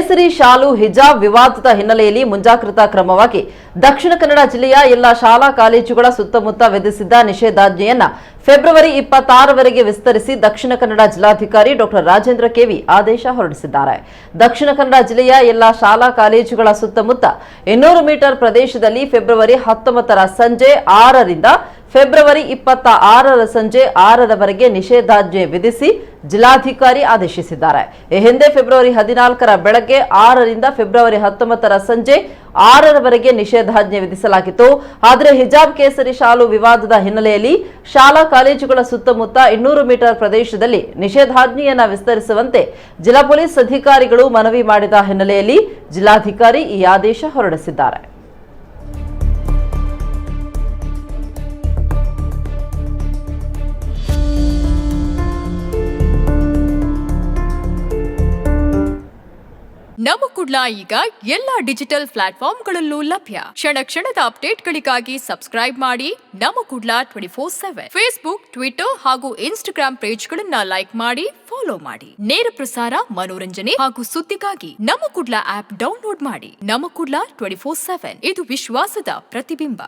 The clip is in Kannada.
ಕೇಸರಿ ಶಾಲು ಹಿಜಾಬ್ ವಿವಾದದ ಹಿನ್ನೆಲೆಯಲ್ಲಿ ಮುಂಜಾಗ್ರತಾ ಕ್ರಮವಾಗಿ ದಕ್ಷಿಣ ಕನ್ನಡ ಜಿಲ್ಲೆಯ ಎಲ್ಲ ಶಾಲಾ ಕಾಲೇಜುಗಳ ಸುತ್ತಮುತ್ತ ವಿಧಿಸಿದ್ದ ನಿಷೇಧಾಜ್ಞೆಯನ್ನ ಫೆಬ್ರವರಿ 26ರವರೆಗೆ ವಿಸ್ತರಿಸಿ ದಕ್ಷಿಣ ಕನ್ನಡ ಜಿಲ್ಲಾಧಿಕಾರಿ ಡಾ ರಾಜೇಂದ್ರ ಕೆವಿ ಆದೇಶ ಹೊರಡಿಸಿದ್ದಾರೆ. ದಕ್ಷಿಣ ಕನ್ನಡ ಜಿಲ್ಲೆಯ ಎಲ್ಲ ಶಾಲಾ ಕಾಲೇಜುಗಳ ಸುತ್ತಮುತ್ತ 200 ಮೀಟರ್ ಪ್ರದೇಶದಲ್ಲಿ ಫೆಬ್ರವರಿ 19ರ ಸಂಜೆ 6ರಿಂದ ಫೆಬ್ರವರಿ 26ರ ಸಂಜೆ 6ರವರೆಗೆ ನಿಷೇಧಾಜ್ಞೆ ವಿಧಿಸಿ ಜಿಲ್ಲಾಧಿಕಾರಿ ಆದೇಶಿಸಿದ್ದಾರೆ. ಈ ಹಿಂದೆ ಫೆಬ್ರವರಿ 14ರ ಬೆಳಗ್ಗೆ 6ರಿಂದ ಫೆಬ್ರವರಿ 19ರ ಸಂಜೆ 6ರವರೆಗೆ ನಿಷೇಧಾಜ್ಞೆ ವಿಧಿಸಲಾಗಿತ್ತು. ಆದರೆ ಹಿಜಾಬ್ ಕೇಸರಿ ಶಾಲು ವಿವಾದದ ಹಿನ್ನೆಲೆಯಲ್ಲಿ ಶಾಲಾ ಕಾಲೇಜುಗಳ ಸುತ್ತಮುತ್ತ 200 ಮೀಟರ್ ಪ್ರದೇಶದಲ್ಲಿ ನಿಷೇಧಾಜ್ಞೆಯನ್ನು ವಿಸ್ತರಿಸುವಂತೆ ಜಿಲ್ಲಾ ಪೊಲೀಸ್ ಅಧಿಕಾರಿಗಳು ಮನವಿ ಮಾಡಿದ ಹಿನ್ನೆಲೆಯಲ್ಲಿ ಜಿಲ್ಲಾಧಿಕಾರಿ ಈ ಆದೇಶ ಹೊರಡಿಸಿದ್ದಾರೆ. ನಮ್ಮ ಕುಡ್ಲ ಈಗ ಎಲ್ಲ ಡಿಜಿಟಲ್ ಪ್ಲಾಟ್ಫಾರ್ಮ್ಗಳಲ್ಲೂ ಲಭ್ಯ. ಕ್ಷಣ ಕ್ಷಣದ ಅಪ್ಡೇಟ್ಗಳಿಗಾಗಿ ಸಬ್ಸ್ಕ್ರೈಬ್ ಮಾಡಿ ನಮ್ಮ ಕುಡ್ಲ 24/7. ಫೇಸ್ಬುಕ್, ಟ್ವಿಟರ್ ಹಾಗೂ ಇನ್ಸ್ಟಾಗ್ರಾಂ ಪೇಜ್ಗಳನ್ನ ಲೈಕ್ ಮಾಡಿ, ಫಾಲೋ ಮಾಡಿ. ನೇರ ಪ್ರಸಾರ, ಮನೋರಂಜನೆ ಹಾಗೂ ಸುದ್ದಿಗಾಗಿ ನಮ್ಮ ಕುಡ್ಲ ಆಪ್ ಡೌನ್ಲೋಡ್ ಮಾಡಿ. ನಮ್ಮ ಕುಡ್ಲ 24/7 ಇದು ವಿಶ್ವಾಸದ ಪ್ರತಿಬಿಂಬ.